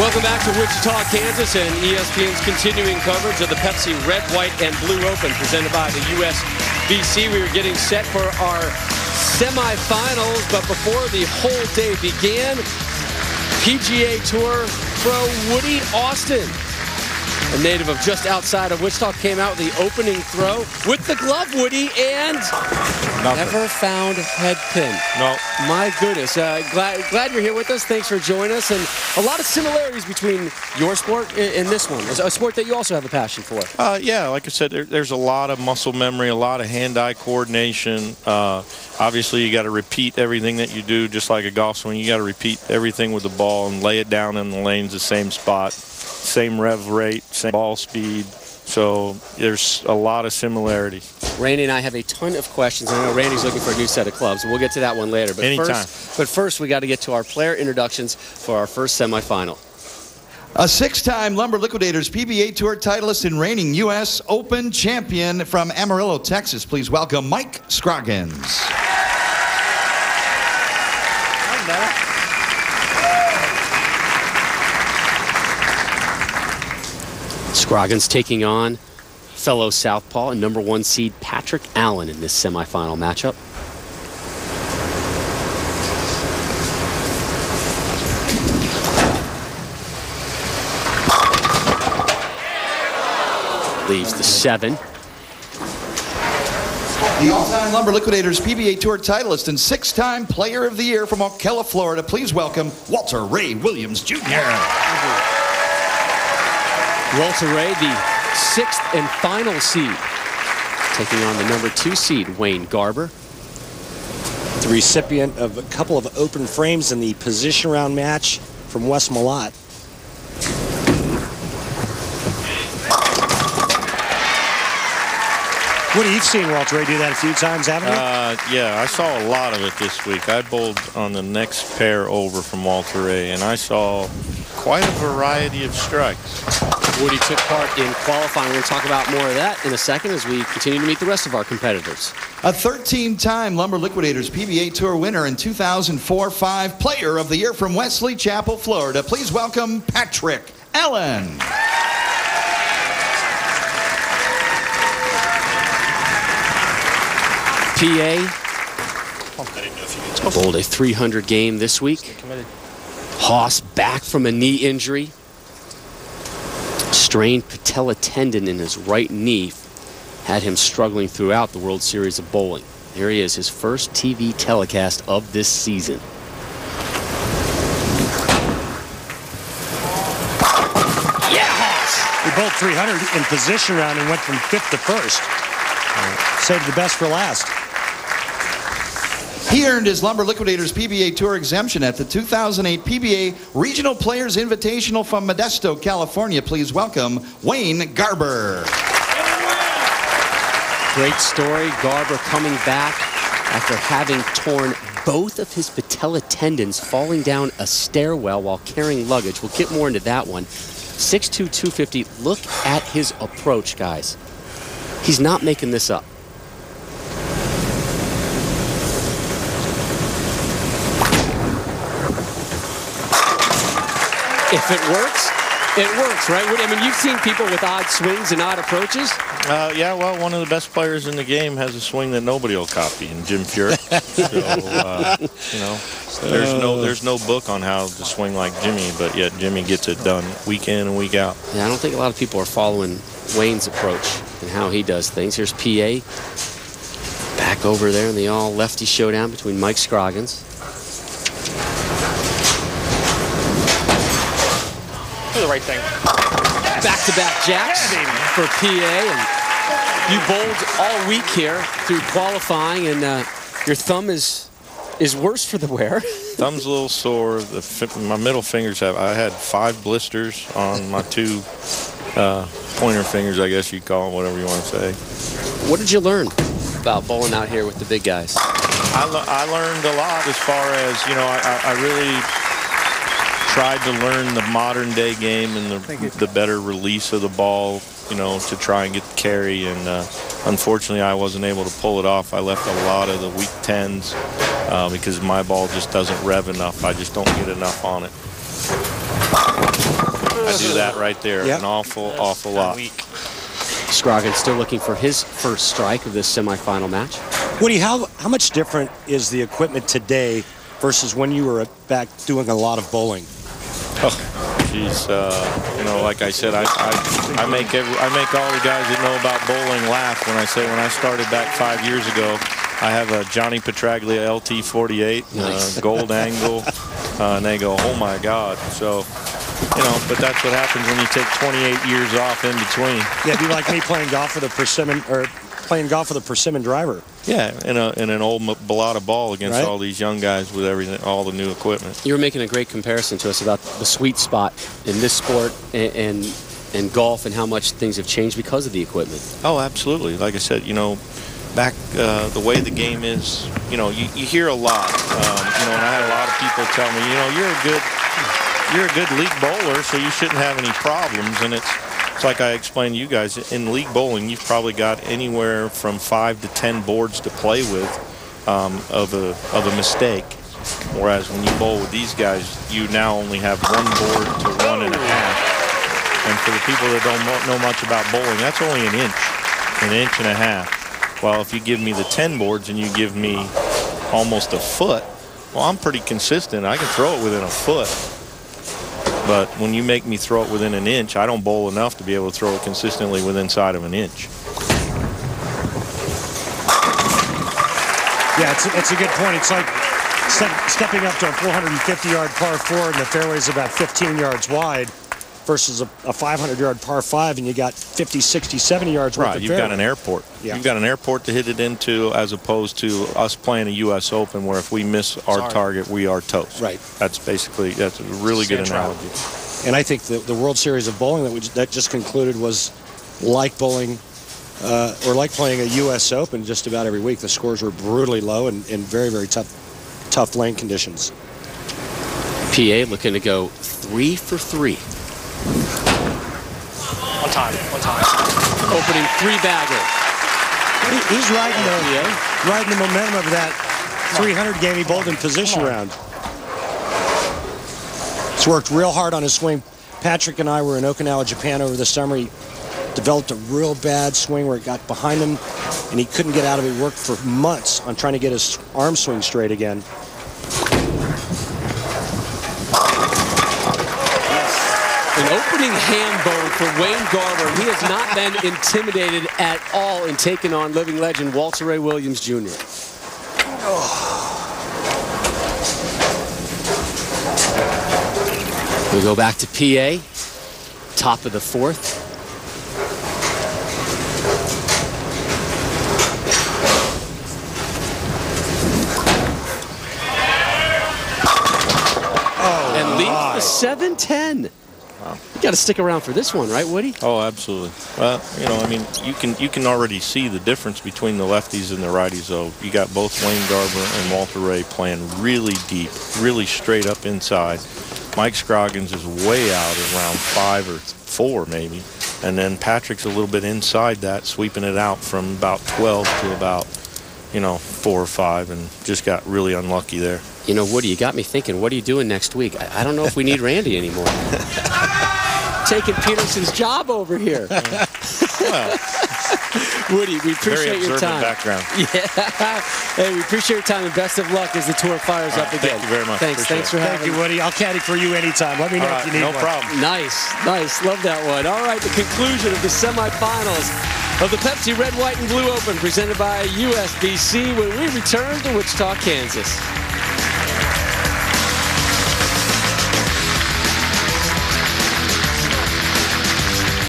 Welcome back to Wichita, Kansas, and ESPN's continuing coverage of the Pepsi Red, White, and Blue Open presented by the USBC. We are getting set for our semifinals, but before the whole day began, PGA Tour pro Woody Austin, a native of just outside of Wichita, came out with the opening throw with the glove, Woody, and never found head pin. No. My goodness. Glad you're here with us. Thanks for joining us. And a lot of similarities between your sport and this one. It's a sport that you also have a passion for. Yeah, like I said, there's a lot of muscle memory, a lot of hand-eye coordination. Obviously, you got to repeat everything that you do, just like a golf swing. You got to repeat everything with the ball and lay it down in the lanes the same spot, same rev rate, same ball speed. So there's a lot of similarities. Randy and I have a ton of questions. I know Randy's looking for a new set of clubs. We'll get to that one later. But Anytime. First, we got to get to our player introductions for our first semifinal. A six-time Lumber Liquidators PBA Tour titleist and reigning U.S. Open champion from Amarillo, Texas. Please welcome Mike Scroggins. Scroggins taking on fellow southpaw and #1 seed Patrick Allen in this semifinal matchup. Leaves the 7. The all-time Lumber Liquidators PBA Tour titleist and six-time Player of the Year from Ocala, Florida. Please welcome Walter Ray Williams, Jr. Walter Ray, the 6th and final seed, taking on the #2 seed, Wayne Garber. The recipient of a couple of open frames in the position round match from West Malott. Woody, you've seen Walter Ray do that a few times, haven't you? Yeah, I saw a lot of it this week. I bowled on the next pair over from Walter Ray, and I saw quite a variety of strikes. Woody took part in qualifying. We're going to talk about more of that in a second as we continue to meet the rest of our competitors. A 13-time Lumber Liquidators PBA Tour winner and 2004-05 Player of the Year from Wesley Chapel, Florida. Please welcome Patrick Allen. PA bowled a 300 game this week. Haas back from a knee injury. Strained patella tendon in his right knee had him struggling throughout the World Series of Bowling. Here he is, his first TV telecast of this season. Yeah, Haas! We bowled 300 in position round and went from 5th to 1st. Saved the best for last. He earned his Lumber Liquidators PBA Tour exemption at the 2008 PBA Regional Players Invitational from Modesto, California. Please welcome Wayne Garber. Great story. Garber coming back after having torn both of his patella tendons falling down a stairwell while carrying luggage. We'll get more into that one. 6'2", 250. Look at his approach, guys. He's not making this up. If it works, right? I mean, you've seen people with odd swings and odd approaches. Yeah, well, one of the best players in the game has a swing that nobody will copy, and Jim Furyk. So, you know, there's no book on how to swing like Jimmy, but yet Jimmy gets it done week in and week out. Yeah, I don't think a lot of people are following Wayne's approach and how he does things. Here's PA back over there in the all-lefty showdown between Mike Scroggins. Do the right thing. Back-to-back jacks for PA, and you bowled all week here through qualifying, and your thumb is worse for the wear. Thumb's a little sore. My middle fingers I had 5 blisters on my 2 pointer fingers, I guess you'd call them, whatever you want to say. What did you learn about bowling out here with the big guys? I learned a lot as far as, you know, I really tried to learn the modern day game and the better release of the ball, you know, to try and get the carry. And unfortunately, I wasn't able to pull it off. I left a lot of the weak 10s because my ball just doesn't rev enough. I just don't get enough on it. I do that right there an awful lot. Scroggins still looking for his first strike of this semifinal match. Woody, how much different is the equipment today versus when you were back doing a lot of bowling? Oh, geez, you know, like I said, I make all the guys that know about bowling laugh when I say when I started back 5 years ago, I have a Johnny Petraglia LT48, nice. gold angle, and they go, oh my God. So, you know, but that's what happens when you take 28 years off in between. Yeah, it'd be like me playing golf with a persimmon, or playing golf with a persimmon driver. Yeah, in an old Bellata ball against all these young guys with everything, all the new equipment. You were making a great comparison to us about the sweet spot in this sport and golf and how much things have changed because of the equipment. Oh, absolutely. Like I said, you know, back the way the game is, you know, you hear a lot. You know, and I had a lot of people tell me, you know, you're a good league bowler, so you shouldn't have any problems. And it's like I explained to you guys, in league bowling, you've probably got anywhere from 5 to 10 boards to play with of a mistake. Whereas when you bowl with these guys, you now only have 1 board to 1.5. And for the people that don't know much about bowling, that's only an inch and a half. Well, if you give me the 10 boards and you give me almost a foot, well, I'm pretty consistent. I can throw it within a foot. But when you make me throw it within an inch, I don't bowl enough to be able to throw it consistently within inside of an inch. Yeah, it's a good point. It's like stepping up to a 450-yard par 4 and the fairway's about 15 yards wide versus a 500-yard par 5 and you got 50, 60, 70 yards worth of you've got an airport. Yeah. You've got an airport to hit it into, as opposed to us playing a U.S. Open where if we miss our target, we are toast. Right. That's a really good analogy. And I think the World Series of Bowling that just concluded was like bowling or like playing a U.S. Open just about every week. The scores were brutally low and very, very tough lane conditions. PA looking to go 3 for 3. One time. Opening 3-bagger. He's riding the momentum of that 300 game he bowled in position round. He's worked real hard on his swing. Patrick and I were in Okinawa, Japan over the summer. He developed a real bad swing where it got behind him and he couldn't get out of it. He worked for months on trying to get his arm swing straight again. An opening hand bone for Wayne Garber. He has not been intimidated at all in taking on living legend Walter Ray Williams Jr. We go back to PA, top of the 4th. And leads the 7-10. Wow. You got to stick around for this one, right, Woody? Oh, absolutely. Well, you know, I mean, you can already see the difference between the lefties and the righties, though. You got both Wayne Garber and Walter Ray playing really deep, really straight up inside. Mike Scroggins is way out around 5 or 4, maybe. And then Patrick's a little bit inside that, sweeping it out from about 12 to about, 4 or 5, and just got really unlucky there. You know, Woody, you got me thinking, what are you doing next week? I don't know if we need Randy anymore. Taking Peterson's job over here. Well, Woody, we appreciate your time. Background. Yeah. Hey, we appreciate your time and best of luck as the tour fires up again. Thank you very much. Thanks for having me. Thank you, Woody. I'll caddy for you anytime. Let me know if you need one. No problem. Nice. Love that one. All right, the conclusion of the semifinals of the Pepsi Red, White, and Blue Open presented by USBC when we return to Wichita, Kansas.